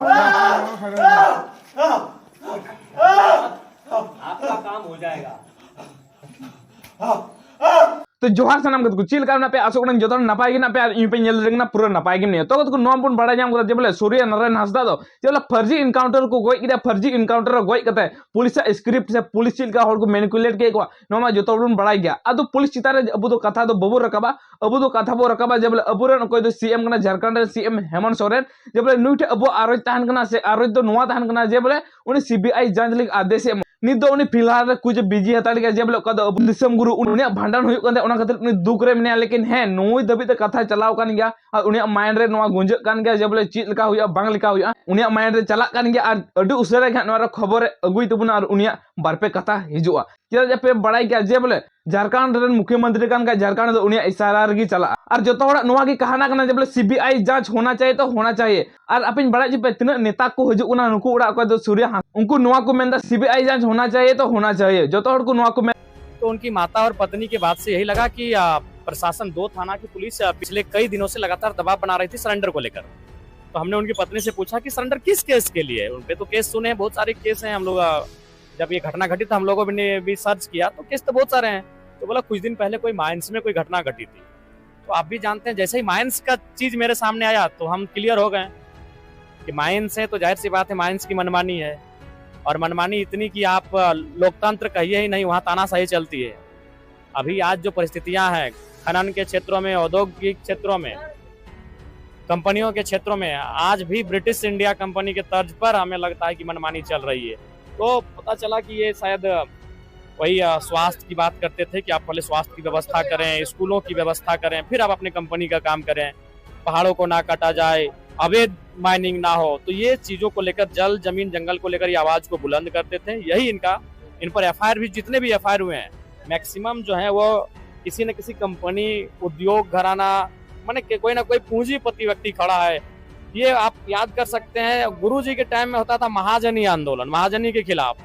आपका काम हो जाएगा। तो जोहार सानाम को चिल का ना पे आसोक नंग जोतन नपाय गी ना पे इन पे नेल रेंग ना पूरा नपाय गी नहीं तो को नोम पुन बड़ा जाम को जेबले सूर्य नारायण हांसदा दो जेबले फर्जी इनकाउंटर को गोय किदा फर्जी इनकाउंटर गोय कते पुलिस स्क्रिप्ट से पुलिस चिल का होड़ को मैनिपुलेट के को नोमा जोतो बुन बड़ा गया अदो पुलिस चिता रे अबु दो कथा दो बबु रकाबा अबु दो कथा बो रकाबा जेबले अबु रे कोई दो सीएम कना झारखंड रे सीएम हेमंत सोरेन जेबले नुइटे अबु आरोज ताहन कना से आरोज दो नोवा ताहन कना जेबले उनी सीबीआई जांच लिग आदेश नित उनी फिलहाल कुछ बिजी हताड़ गया जेबले कद अबु दिसम गुरु उनी भांडन हुई कंदे ओना खातिर उनी दुख रे मेना लेकिन है नुई दबिते कथा चलाव कान गया और उनी माइंड रे नोवा गुंज कान गया जेबले चीत लका हुआ बांग लका हुआ उनी माइंड रे चला कान गया और अडु उसरे गया नोरा खबर अगुई तबुना और उनी बारपे कथा हिजुआ चेदा जपे बड़ाई गया जेबले झारखंड रे मुख्यमंत्री कान का झारखंड दो उनी इशारा रे चला और जतो होड़ा नोवा की कहाना कना जेबले सीबीआई जांच होना चाहिए तो होना चाहिए और अपन बड़ा जे तिना नेता को हजुना नुकु उड़ा को दो सूर्य उनको नोवा को मेंदा सीबीआई जांच होना चाहिए तो होना चाहिए जतो होड़ को नोवा को तो उनकी माता और पत्नी के बाद से यही लगा कि प्रशासन 2 थाना की पुलिस पिछले कई दिनों से लगातार दबाव बना रही थी सरेंडर को लेकर। तो हमने उनकी पत्नी से पूछा कि सरेंडर किस केस के लिए, उनपे तो केस सुने बहुत सारे केस हैं। हम लोग जब ये घटना घटी तो हम लोगों ने भी सर्च किया तो केस तो बहुत सारे हैं। तो बोला कुछ दिन पहले कोई माइंस में कोई घटना घटी थी। तो आप भी जानते हैं जैसे ही माइंस का चीज मेरे सामने आया तो हम क्लियर हो गए कि माइंस है तो जाहिर सी बात है माइंस की मनमानी है, और मनमानी इतनी कि आप लोकतंत्र कहिए ही नहीं, वहां तानाशाही चलती है। अभी आज जो परिस्थितियां हैं खनन के क्षेत्रों में, औद्योगिक क्षेत्रों में, कंपनियों के क्षेत्रों में, आज भी ब्रिटिश इंडिया कंपनी के तर्ज पर हमें लगता है कि मनमानी चल रही है। तो पता चला कि ये शायद वही स्वास्थ्य की बात करते थे कि आप पहले स्वास्थ्य की व्यवस्था करें, स्कूलों की व्यवस्था करें, फिर आप अपनी कंपनी का काम करें, पहाड़ों को ना काटा जाए, अवैध माइनिंग ना हो। तो ये चीजों को लेकर, जल जमीन जंगल को लेकर ये आवाज को बुलंद करते थे। यही इन पर एफआईआर भी, जितने भी एफआईआर हुए हैं मैक्सिमम जो है वो किसी न किसी कंपनी, उद्योग घराना, माने कोई ना कोई पूंजीपति व्यक्ति खड़ा है। ये आप याद कर सकते हैं गुरुजी के टाइम में होता था महाजनी आंदोलन, महाजनी के खिलाफ,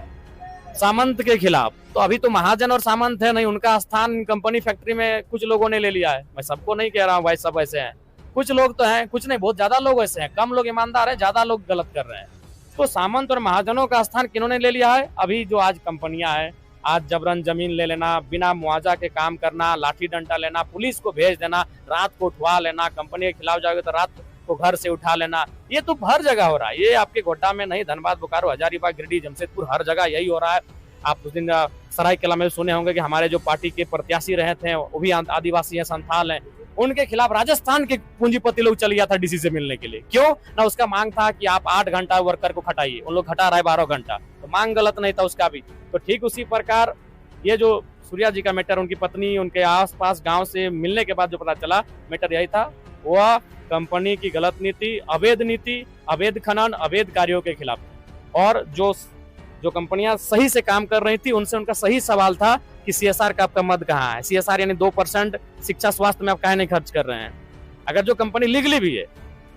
सामंत के खिलाफ। तो अभी तो महाजन और सामंत है नहीं, उनका स्थान कंपनी फैक्ट्री में कुछ लोगों ने ले लिया है। मैं सबको नहीं कह रहा हूँ भाई सब ऐसे हैं, कुछ लोग तो हैं, कुछ नहीं, बहुत ज्यादा लोग ऐसे हैं। कम लोग ईमानदार हैं, ज्यादा लोग गलत कर रहे हैं। तो सामंत और महाजनों का स्थान किन्होंने ले लिया है? अभी जो आज कंपनियां हैं, आज जबरन जमीन ले लेना, बिना मुआवजा के काम करना, लाठी डंडा लेना, पुलिस को भेज देना, रात को उठवा लेना, कंपनी के खिलाफ जाओगे तो रात को घर से उठा लेना, ये तो हर जगह हो रहा है। ये आपके गोड्डा में नहीं, धनबाद, बोकारो, हजारीबाग, गिरिडीह, जमशेदपुर, हर जगह यही हो रहा है। आप उस दिन सरायकेला में सुने होंगे कि हमारे जो पार्टी के प्रत्याशी रहे थे वो भी आदिवासी हैं, संथाल हैं, उनके खिलाफ राजस्थान के पूंजीपति लोग चल गया था डीसी से मिलने के लिए। क्यों ना? उसका मांग था कि आप 8 घंटा वर्कर को खटाइए, उन लोग खटा रहा है 12 घंटा, तो मांग गलत नहीं था उसका भी। तो ठीक उसी प्रकार ये जो सूर्या जी का मैटर, उनकी पत्नी, उनके आसपास गांव से मिलने के बाद जो पता चला मैटर यही था, वह कंपनी की गलत नीति, अवैध खनन, अवैध कार्यों के खिलाफ। और जो कंपनियां सही से काम कर रही थी उनसे उनका सही सवाल था कि सीएसआर का आपका मद कहाँ है? सीएसआर यानी 2% शिक्षा स्वास्थ्य में आप काहे नहीं खर्च कर रहे हैं? अगर जो कंपनी लीगली भी है,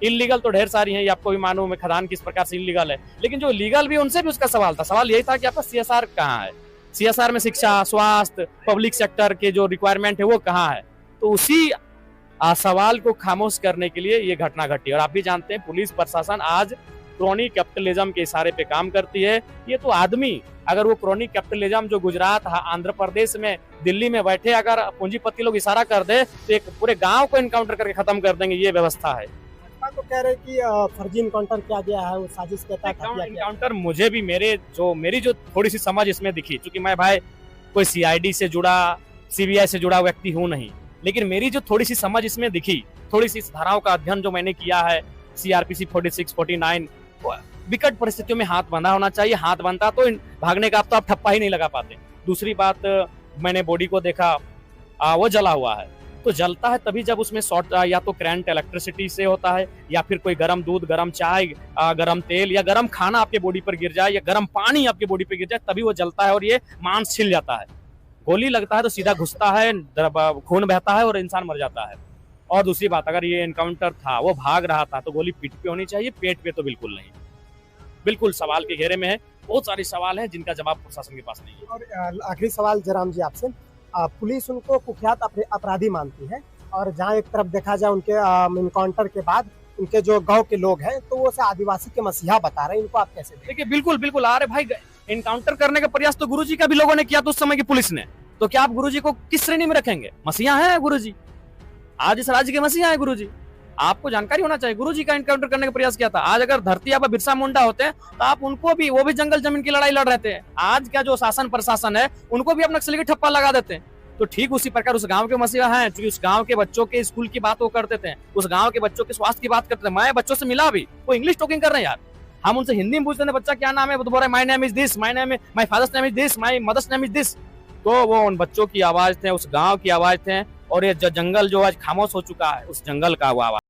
इलीगल तो ढेर सारी हैं, ये आपको भी मालूम है खदान किस प्रकार से इलीगल है, लेकिन जो लीगल भी उनसे भी उसका सवाल था। सवाल यही था कि आपका सीएसआर कहाँ है? सीएसआर में शिक्षा, स्वास्थ्य, पब्लिक सेक्टर के जो रिक्वायरमेंट है वो कहाँ है? तो उसी सवाल को खामोश करने के लिए ये घटना घटी। और आप भी जानते हैं पुलिस प्रशासन आज क्रोनी कैपिटलिज्म के इशारे पे काम करती है। ये तो आदमी, अगर वो क्रोनी कैपिटलिज्म जो गुजरात, आंध्र प्रदेश में, दिल्ली में बैठे अगर पूंजीपति लोग इशारा कर दे तो एक पूरे गांव को इनकाउंटर करके खत्म कर देंगे, ये व्यवस्था है। तो कह रहे कि फर्जी इनकाउंटर किया गया है, वो साजिश के तहत इनकाउंटर मुझे भी मेरी जो थोड़ी सी समझ इसमें दिखी, क्योंकि मैं भाई कोई सीआईडी से जुड़ा, सीबीआई से जुड़ा व्यक्ति हूँ नहीं, लेकिन मेरी जो थोड़ी सी समझ इसमें दिखी, थोड़ी सी धाराओं का अध्ययन जो मैंने किया है, सीआरपीसी 46, 49, विकट परिस्थितियों में हाथ बंधा होना चाहिए। हाथ बंधा तो भागने का आप ठप्पा ही नहीं लगा पाते। दूसरी बात, मैंने बॉडी को देखा, वो जला हुआ है। तो जलता है तभी जब उसमें शॉर्ट या तो करंट इलेक्ट्रिसिटी से होता है, या फिर कोई गर्म दूध, गर्म चाय, गर्म तेल या गर्म खाना आपके बॉडी पर गिर जाए, या गर्म पानी आपके बॉडी पर गिर जाए, तभी वो जलता है और ये मांस छिल जाता है। गोली लगता है तो सीधा घुसता है, खून बहता है और इंसान मर जाता है। और दूसरी बात, अगर ये एनकाउंटर था, वो भाग रहा था, तो गोली पीठ पे होनी चाहिए, पेट पे तो बिल्कुल नहीं। बिल्कुल सवाल के घेरे में है। बहुत सारे सवाल हैं जिनका जवाब प्रशासन के पास नहीं है। और आखिरी सवाल जयराम जी आपसे, पुलिस उनको कुख्यात अपराधी मानती है, और जहां एक तरफ देखा जाए उनके एनकाउंटर के बाद उनके जो गांव के लोग हैं, तो वो से आदिवासी के मसीहा बता रहे हैं, इनको आप कैसे देखें? देखिए बिल्कुल बिल्कुल, अरे भाई इनकाउंटर करने का प्रयास तो गुरुजी का भी लोगों ने किया तो उस समय की पुलिस ने, तो क्या आप गुरुजी को किस श्रेणी में रखेंगे? मसीहा है गुरुजी, आज इस राज्य के मसीहा है गुरुजी। आपको जानकारी होना चाहिए, गुरुजी का इनकाउंटर करने का प्रयास किया था। आज अगर धरती पर बिरसा मुंडा होते हैं तो आप उनको भी, वो भी जंगल जमीन की लड़ाई लड़ रहे थे। आज का जो शासन प्रशासन है उनको भी अपना नक्सली की ठप्पा लगा देते हैं। तो ठीक उसी प्रकार उस गांव के मसीहा हैं, क्योंकि उस गांव के बच्चों के स्कूल की बात वो करते थे, उस गांव के बच्चों के स्वास्थ्य की बात करते थे। मैं बच्चों से मिला भी, वो इंग्लिश टॉकिंग कर रहे हैं यार। हम उनसे हिंदी में पूछते हैं बच्चा क्या नाम है, वो तो बोल रहे my name is this, my name, my father's name is this, my mother's name is this. तो वो उन बच्चों की आवाज थे, उस गांव की आवाज थे, और ये जंगल जो आज खामोश हो चुका है, उस जंगल का वो आवाज।